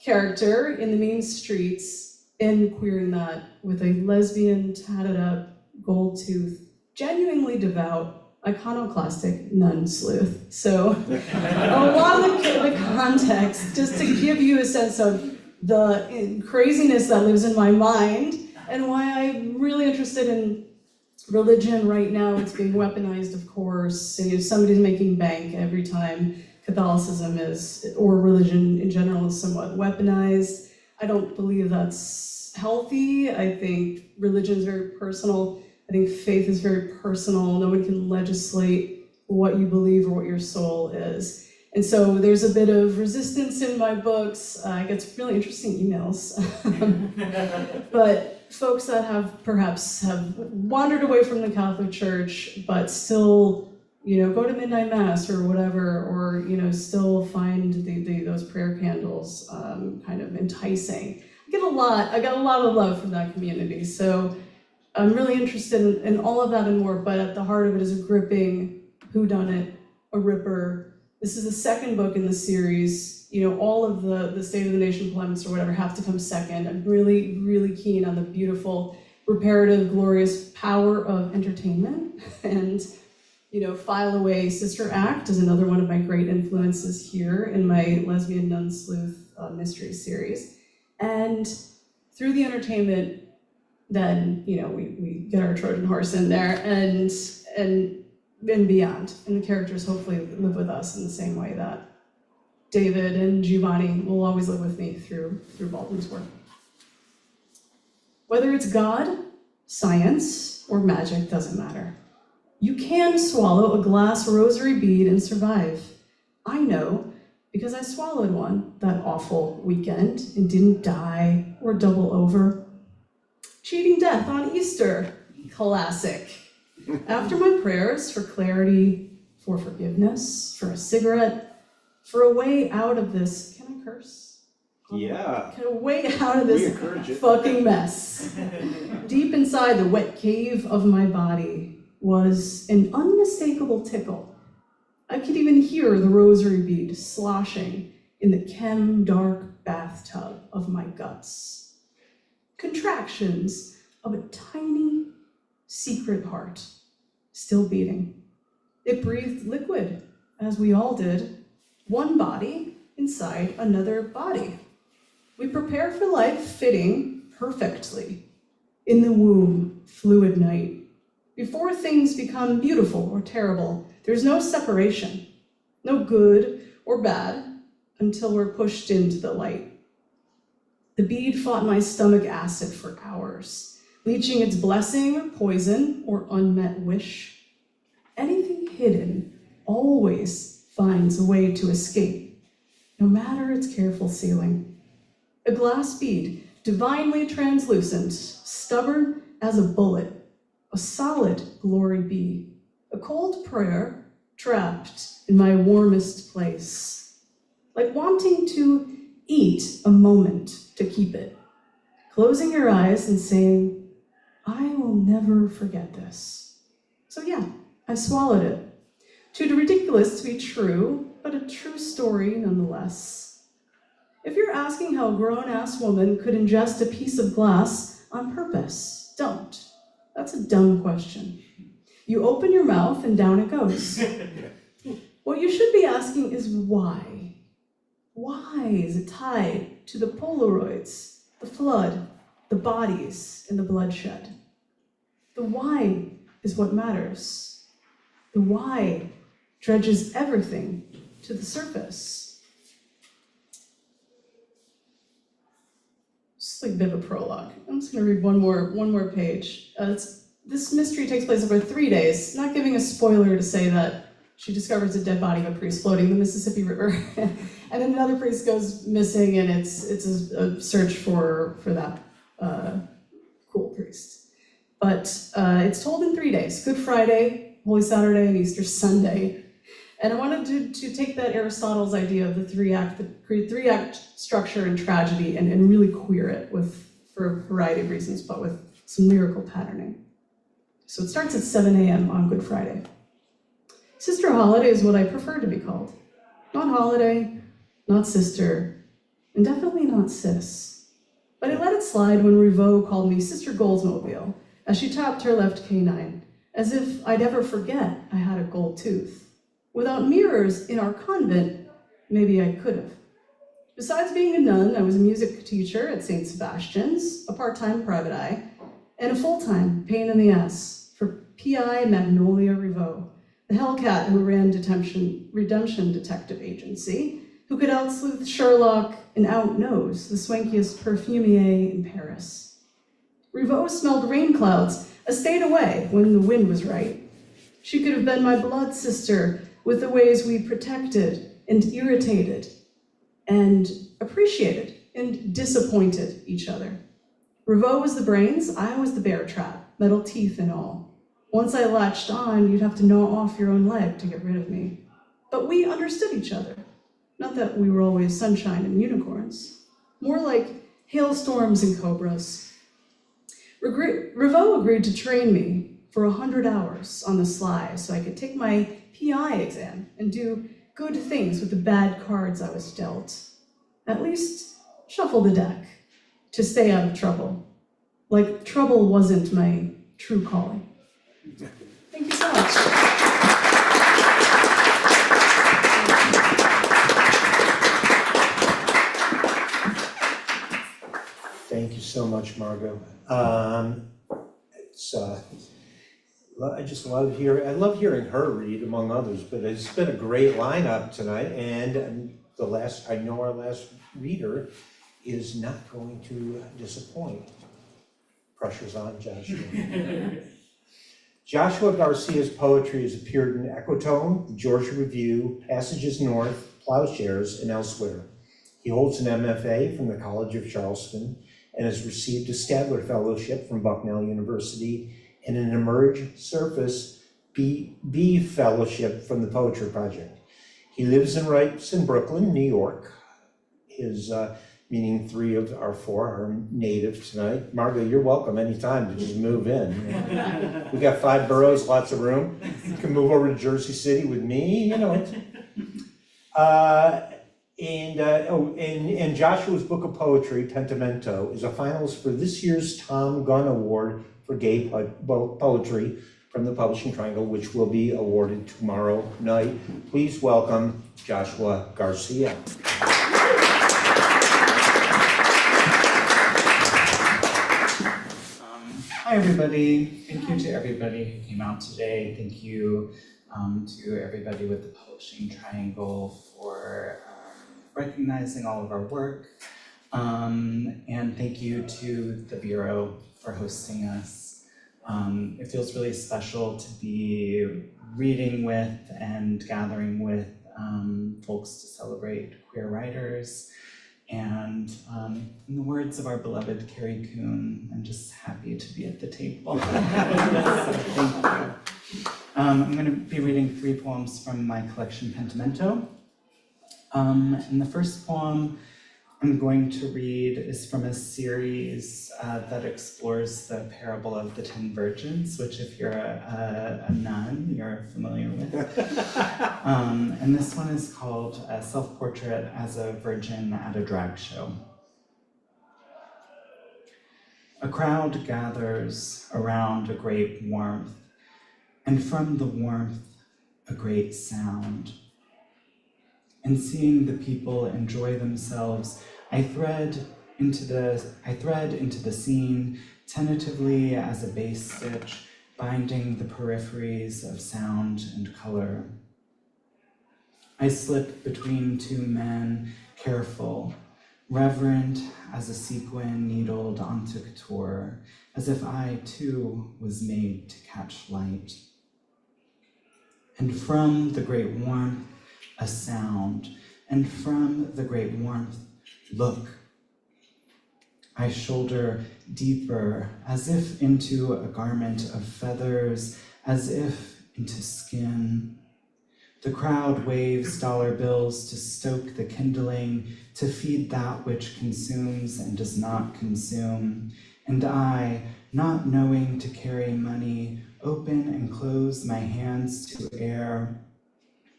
[SPEAKER 7] character in the mean streets, and queering that with a lesbian, tatted-up, gold-toothed, genuinely devout, iconoclastic nun sleuth. So a lot of the context, just to give you a sense of the craziness that lives in my mind and why I'm really interested in religion right now. It's being weaponized, of course. And somebody's making bank every time Catholicism is, or religion in general, is somewhat weaponized. I don't believe that's healthy. I think religion is very personal. I think faith is very personal. No one can legislate what you believe or what your soul is. And so there's a bit of resistance in my books. I get some really interesting emails. But folks that have wandered away from the Catholic Church, but still, go to midnight mass or whatever, or, still find those prayer candles kind of enticing. I got a lot of love from that community. So I'm really interested in all of that and more, but at the heart of it is a gripping whodunit, a ripper. This is the second book in the series. You know, all of the State of the Nation polemics or whatever have to come second. I'm really, really keen on the beautiful, reparative, glorious power of entertainment. And, you know, File Away, Sister Act is another one of my great influences here in my Lesbian Nun Sleuth mystery series. And through the entertainment, then, you know, we get our Trojan horse in there and beyond. And the characters hopefully live with us in the same way that David and Giovanni will always live with me through Baldwin's work. Whether it's God, science, or magic doesn't matter. You can swallow a glass rosary bead and survive. I know, because I swallowed one that awful weekend and didn't die or double over. Cheating death on Easter, classic. After my prayers for clarity, for forgiveness, for a cigarette, for a way out of this, can I curse?
[SPEAKER 2] Yeah.
[SPEAKER 7] A way out of this
[SPEAKER 2] We encourage it.
[SPEAKER 7] fucking mess. Deep inside the wet cave of my body was an unmistakable tickle. I could even hear the rosary bead sloshing in the chem-dark bathtub of my guts. Contractions of a tiny, secret heart, still beating. It breathed liquid, as we all did, one body inside another body. We prepare for life fitting perfectly. In the womb, fluid night. Before things become beautiful or terrible, there's no separation, no good or bad, until we're pushed into the light. The bead fought my stomach acid for hours, leeching its blessing, poison, or unmet wish. Anything hidden always finds a way to escape, no matter its careful sealing. A glass bead, divinely translucent, stubborn as a bullet, a solid glory be, a cold prayer trapped in my warmest place, like wanting to eat a moment to keep it, closing your eyes and saying, I will never forget this. So yeah, I swallowed it. Too ridiculous to be true, but a true story nonetheless. If you're asking how a grown-ass woman could ingest a piece of glass on purpose, don't. That's a dumb question. You open your mouth and down it goes. What you should be asking is why? Why is it tied to the Polaroids, the flood, the bodies, and the bloodshed? The why is what matters. The why dredges everything to the surface. Just like a bit of a prologue. I'm just gonna read one more page. This mystery takes place over 3 days, not giving a spoiler to say that she discovers a dead body of a priest floating in the Mississippi River, and then another priest goes missing, and it's a search for that cool priest. But it's told in 3 days: Good Friday, Holy Saturday, and Easter Sunday. And I wanted to take that Aristotle's idea of the three-act structure and tragedy and really queer it for a variety of reasons, but with some lyrical patterning. So it starts at 7 a.m. on Good Friday. Sister Holiday is what I prefer to be called. Not Holiday, not Sister, and definitely not Sis. But I let it slide when Rivaux called me Sister Goldsmobile as she tapped her left canine, as if I'd ever forget I had a gold tooth. Without mirrors in our convent, maybe I could have. Besides being a nun, I was a music teacher at St. Sebastian's, a part-time private eye, and a full-time pain in the ass for P.I. Magnolia Rivaux, the hellcat who ran Redemption Detective Agency, who could out-sleuth Sherlock and out-nose the swankiest perfumier in Paris. Rivaux smelled rain clouds a state away when the wind was right. She could have been my blood sister with the ways we protected and irritated and appreciated and disappointed each other. Rivaux was the brains, I was the bear trap, metal teeth and all. Once I latched on, you'd have to gnaw off your own leg to get rid of me. But we understood each other. Not that we were always sunshine and unicorns. More like hailstorms and cobras. Ravo agreed to train me for 100 hours on the sly so I could take my PI exam and do good things with the bad cards I was dealt. At least shuffle the deck to stay out of trouble. Like trouble wasn't my true calling. Thank you so much.
[SPEAKER 2] Thank you so much, Margot. I just love hearing her read, among others, but it's been a great lineup tonight, and our last reader is not going to disappoint. Pressure's on Joshua. Joshua Garcia's poetry has appeared in Ecotone, the Georgia Review, Passages North, Plowshares, and elsewhere. He holds an MFA from the College of Charleston and has received a Stadler Fellowship from Bucknell University and an Emerge Surface B Fellowship from the Poetry Project. He lives and writes in Brooklyn, New York. Meaning 3 of our 4 are native tonight. Margot, you're welcome anytime to just move in. We got 5 boroughs, lots of room. You can move over to Jersey City with me, And Joshua's book of poetry, Pentimento, is a finalist for this year's Tom Gunn Award for Gay Poetry from the Publishing Triangle, which will be awarded tomorrow night. Please welcome Joshua Garcia.
[SPEAKER 8] Hi everybody, thank you to everybody who came out today. Thank you to everybody with the Publishing Triangle for recognizing all of our work. And thank you to the Bureau for hosting us. It feels really special to be reading with and gathering with folks to celebrate queer writers. And in the words of our beloved Carrie Coon, I'm just happy to be at the table. So thank you. I'm going to be reading 3 poems from my collection, Pentimento. And the first poem I'm going to read is from a series that explores the parable of the 10 virgins, which if you're a nun, you're familiar with. And this one is called Self-Portrait as a Virgin at a Drag Show. A crowd gathers around a great warmth, and from the warmth, a great sound. And seeing the people enjoy themselves, I thread into the scene tentatively as a base stitch, binding the peripheries of sound and color. I slip between 2 men, careful, reverent as a sequin needled onto couture, as if I too was made to catch light. And from the great warmth, a sound, and from the great warmth, look. I shoulder deeper, as if into a garment of feathers, as if into skin. The crowd waves dollar bills to stoke the kindling, to feed that which consumes and does not consume. And I, not knowing to carry money, open and close my hands to air,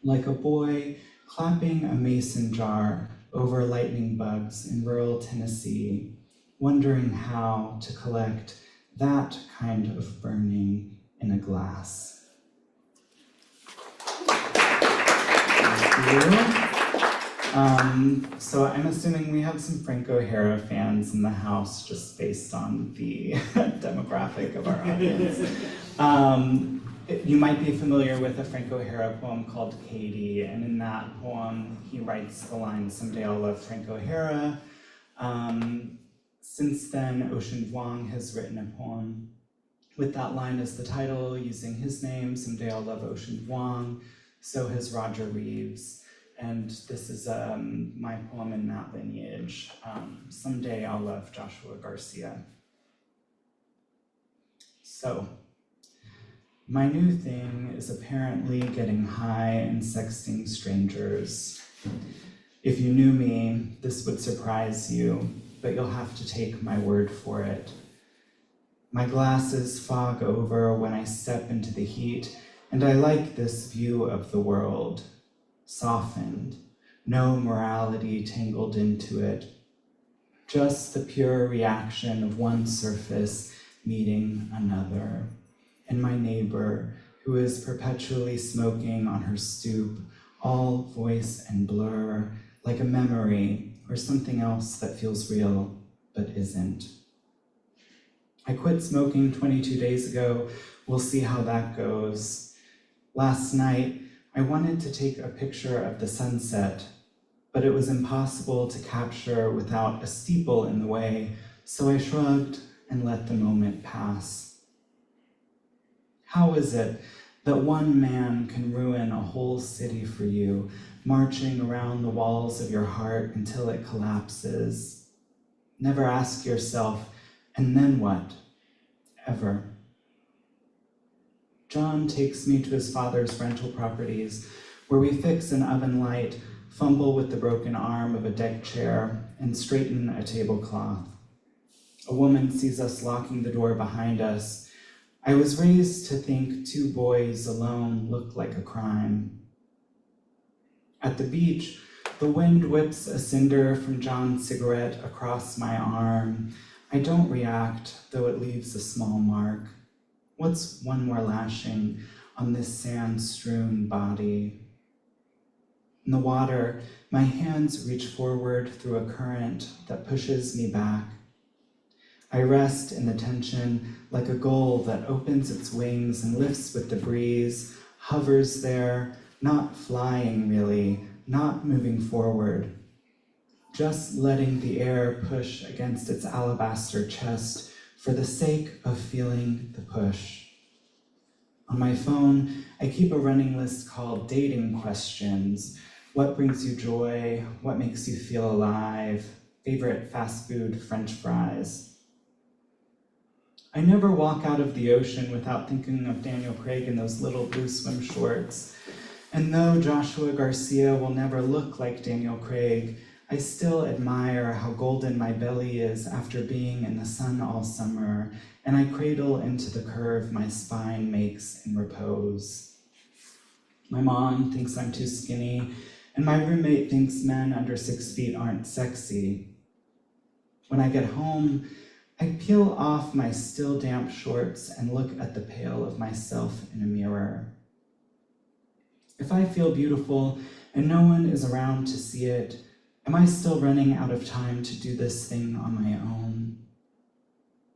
[SPEAKER 8] like a boy clapping a mason jar over lightning bugs in rural Tennessee, wondering how to collect that kind of burning in a glass. Thank you. So I'm assuming we have some Franco O'Hara fans in the house just based on the demographic of our audience. You might be familiar with a Franco O'Hara poem called Katie, and in that poem, he writes the line, "Someday I'll love Franco O'Hara." Since then, Ocean Vuong has written a poem with that line as the title, using his name, "Someday I'll love Ocean Vuong." So has Roger Reeves, and this is my poem in that lineage, "Someday I'll love Joshua Garcia." So, my new thing is apparently getting high and sexting strangers. If you knew me, this would surprise you, but you'll have to take my word for it. My glasses fog over when I step into the heat, and I like this view of the world, softened, no morality tangled into it, just the pure reaction of one surface meeting another, and my neighbor, who is perpetually smoking on her stoop, all voice and blur, like a memory or something else that feels real but isn't. I quit smoking 22 days ago. We'll see how that goes. Last night, I wanted to take a picture of the sunset, but it was impossible to capture without a steeple in the way, so I shrugged and let the moment pass. How is it that one man can ruin a whole city for you, marching around the walls of your heart until it collapses? Never ask yourself, and then what? Ever. John takes me to his father's rental properties, where we fix an oven light, fumble with the broken arm of a deck chair, and straighten a tablecloth. A woman sees us locking the door behind us. I was raised to think 2 boys alone looked like a crime. At the beach, the wind whips a cinder from John's cigarette across my arm. I don't react, though it leaves a small mark. What's one more lashing on this sand-strewn body? In the water, my hands reach forward through a current that pushes me back. I rest in the tension like a gull that opens its wings and lifts with the breeze, hovers there, not flying really, not moving forward, just letting the air push against its alabaster chest for the sake of feeling the push. On my phone, I keep a running list called dating questions. What brings you joy? What makes you feel alive? Favorite fast food French fries? I never walk out of the ocean without thinking of Daniel Craig in those little blue swim shorts. And though Joshua Garcia will never look like Daniel Craig, I still admire how golden my belly is after being in the sun all summer, and I cradle into the curve my spine makes in repose. My mom thinks I'm too skinny, and my roommate thinks men under 6 feet aren't sexy. When I get home, I peel off my still damp shorts and look at the pale of myself in a mirror. If I feel beautiful and no one is around to see it, am I still running out of time to do this thing on my own?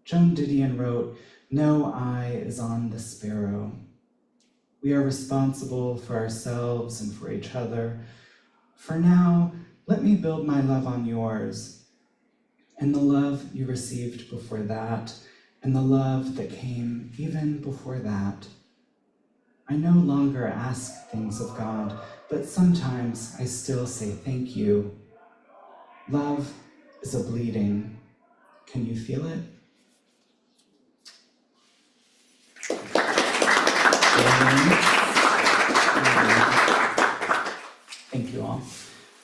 [SPEAKER 8] Joan Didion wrote, "No eye is on the sparrow." We are responsible for ourselves and for each other. For now, let me build my love on yours, and the love you received before that, and the love that came even before that. I no longer ask things of God, but sometimes I still say thank you. Love is a bleeding. Can you feel it? Thank you all.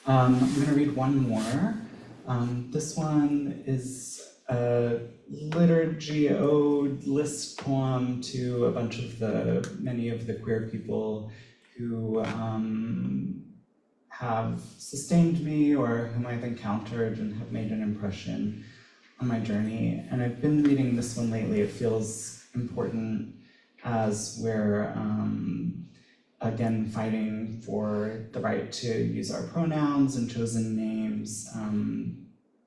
[SPEAKER 8] I'm going to read one more. This one is a liturgy ode list poem to a bunch of many of the queer people who have sustained me or whom I've encountered and have made an impression on my journey. And I've been reading this one lately. It feels important as we're again fighting for the right to use our pronouns and chosen names.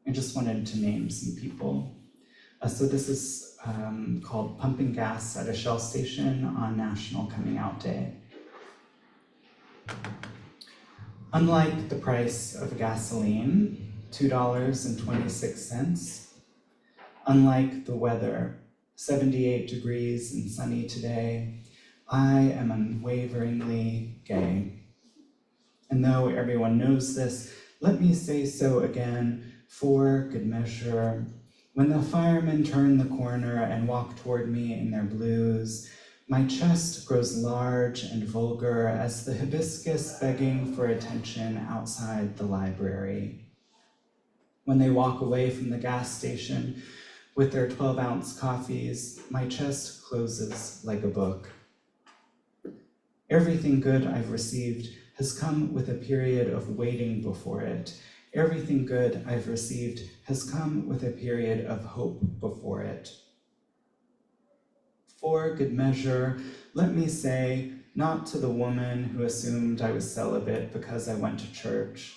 [SPEAKER 8] I just wanted to name some people. So this is called Pumping Gas at a Shell Station on National Coming Out Day. Unlike the price of gasoline, $2.26, unlike the weather, 78 degrees and sunny today, I am unwaveringly gay. And though everyone knows this, let me say so again for good measure. When the firemen turn the corner and walk toward me in their blues, my chest grows large and vulgar as the hibiscus begging for attention outside the library. When they walk away from the gas station, With their 12-ounce coffees, my chest closes like a book. Everything good I've received has come with a period of waiting before it. Everything good I've received has come with a period of hope before it. For good measure, let me say, not to the woman who assumed I was celibate because I went to church,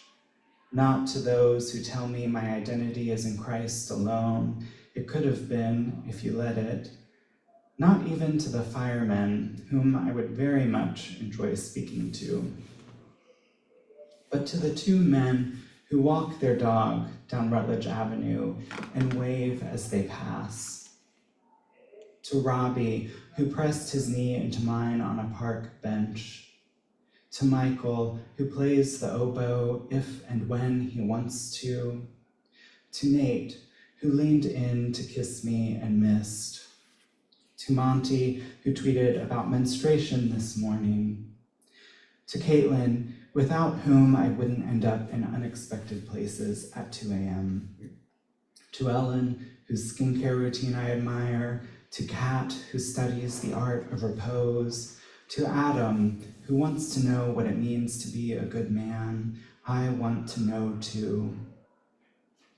[SPEAKER 8] not to those who tell me my identity is in Christ alone. It could have been, if you let it. Not even to the firemen, whom I would very much enjoy speaking to, but to the two men who walk their dog down Rutledge Avenue and wave as they pass. To Robbie, who pressed his knee into mine on a park bench. To Michael, who plays the oboe if and when he wants to. To Nate, who leaned in to kiss me and missed. To Monty, who tweeted about menstruation this morning. To Caitlin, without whom I wouldn't end up in unexpected places at 2 a.m. To Ellen, whose skincare routine I admire. To Kat, who studies the art of repose. To Adam, who wants to know what it means to be a good man. I want to know too.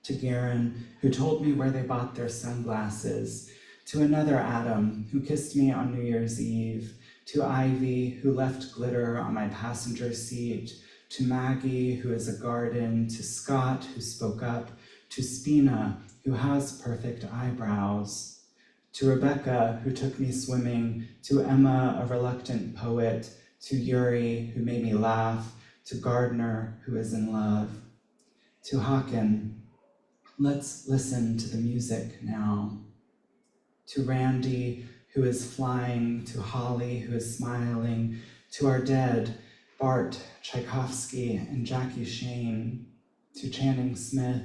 [SPEAKER 8] To Garen, who told me where they bought their sunglasses. To another Adam, who kissed me on New Year's Eve. To Ivy, who left glitter on my passenger seat. To Maggie, who is a garden. To Scott, who spoke up. To Spina, who has perfect eyebrows. To Rebecca, who took me swimming. To Emma, a reluctant poet. To Yuri, who made me laugh. To Gardner, who is in love. To Haken, let's listen to the music now. To Randy, who is flying. To Holly, who is smiling. To our dead, Bart, Tchaikovsky, and Jackie Shane. To Channing Smith.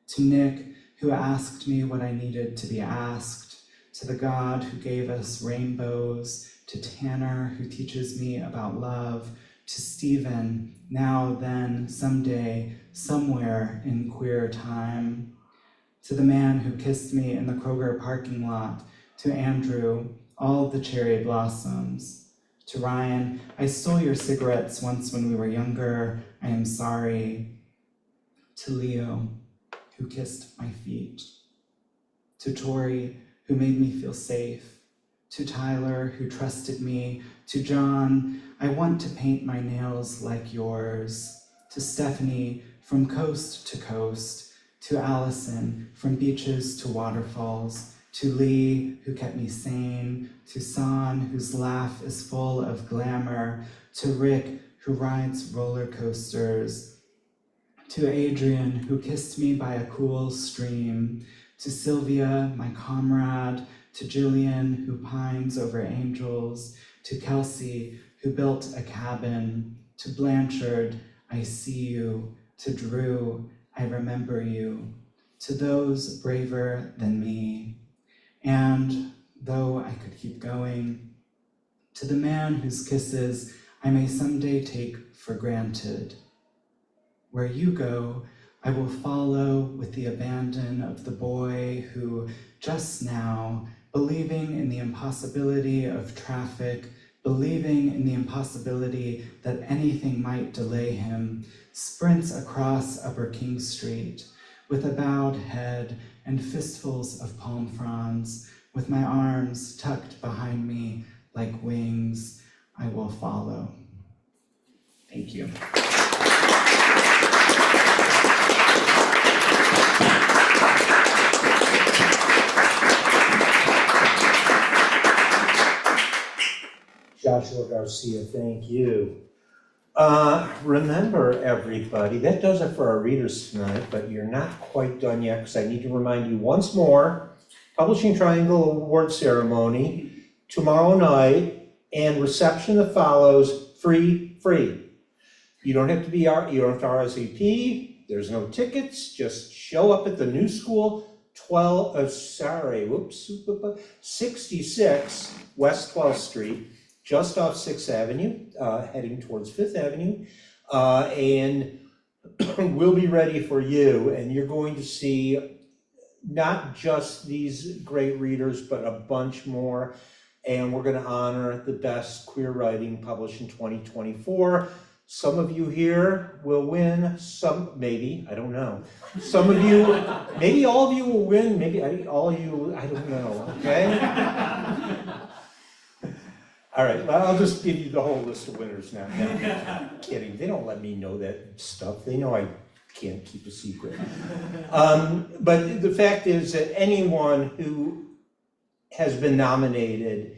[SPEAKER 8] To Nick, who asked me what I needed to be asked. To the God who gave us rainbows. To Tanner, who teaches me about love. To Stephen, now, then, someday, somewhere in queer time. To the man who kissed me in the Kroger parking lot. To Andrew, all the cherry blossoms. To Ryan, I stole your cigarettes once when we were younger. I am sorry. To Leo, who kissed my feet. To Tori, who made me feel safe. To Tyler, who trusted me. To John, I want to paint my nails like yours. To Stephanie, from coast to coast. To Allison, from beaches to waterfalls. To Lee, who kept me sane. To San, whose laugh is full of glamour. To Rick, who rides roller coasters. To Adrian, who kissed me by a cool stream. To Sylvia, my comrade. To Jillian, who pines over angels. To Kelsey, who built a cabin. To Blanchard, I see you. To Drew, I remember you. To those braver than me. And, though I could keep going, to the man whose kisses I may someday take for granted. Where you go, I will follow with the abandon of the boy who, just now, believing in the impossibility of traffic, believing in the impossibility that anything might delay him, sprints across Upper King Street with a bowed head and fistfuls of palm fronds, with my arms tucked behind me like wings. I will follow. Thank you.
[SPEAKER 2] Joshua Garcia, thank you. Remember, everybody, that does it for our readers tonight, but you're not quite done yet, because I need to remind you once more, Publishing Triangle Award Ceremony tomorrow night, and reception that follows, free. You don't have to RSVP, there's no tickets, just show up at the new school, 66 West 12th Street, just off 6th Avenue, heading towards 5th Avenue, and we'll be ready for you, and you're going to see not just these great readers, but a bunch more. And we're gonna honor the best queer writing published in 2024. Some of you here will win, some, maybe, I don't know. Some of you, maybe all of you will win, maybe all of you, I don't know, okay? All right, well, I'll just give you the whole list of winners now. No, I'm kidding, they don't let me know that stuff. They know I can't keep a secret. But the fact is that anyone who has been nominated,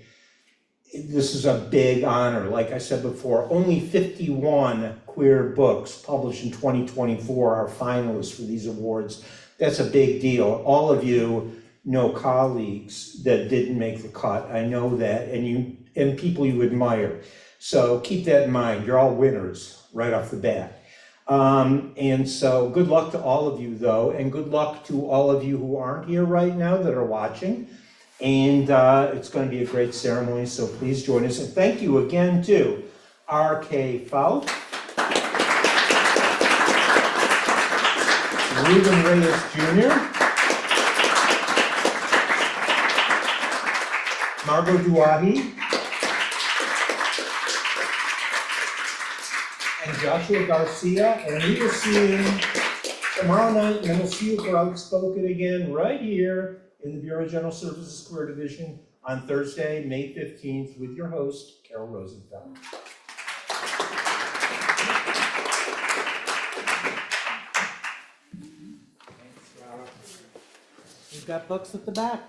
[SPEAKER 2] this is a big honor. Like I said before, only 51 queer books published in 2024 are finalists for these awards. That's a big deal. All of you know colleagues that didn't make the cut. I know that, and people you admire. So keep that in mind. You're all winners right off the bat. And so good luck to all of you though, and good luck to all of you who aren't here right now that are watching. And it's going to be a great ceremony, so please join us. And thank you again to R.K. Faut, Ruben Reyes Jr., Margot Duahi, and Joshua Garcia. And we will see you tomorrow night, and then we'll see you for Outspoken again right here in the Bureau of General Services Queer Division on Thursday, May 15th, with your host, Carol Rosenfeld.
[SPEAKER 1] We've got books at the back.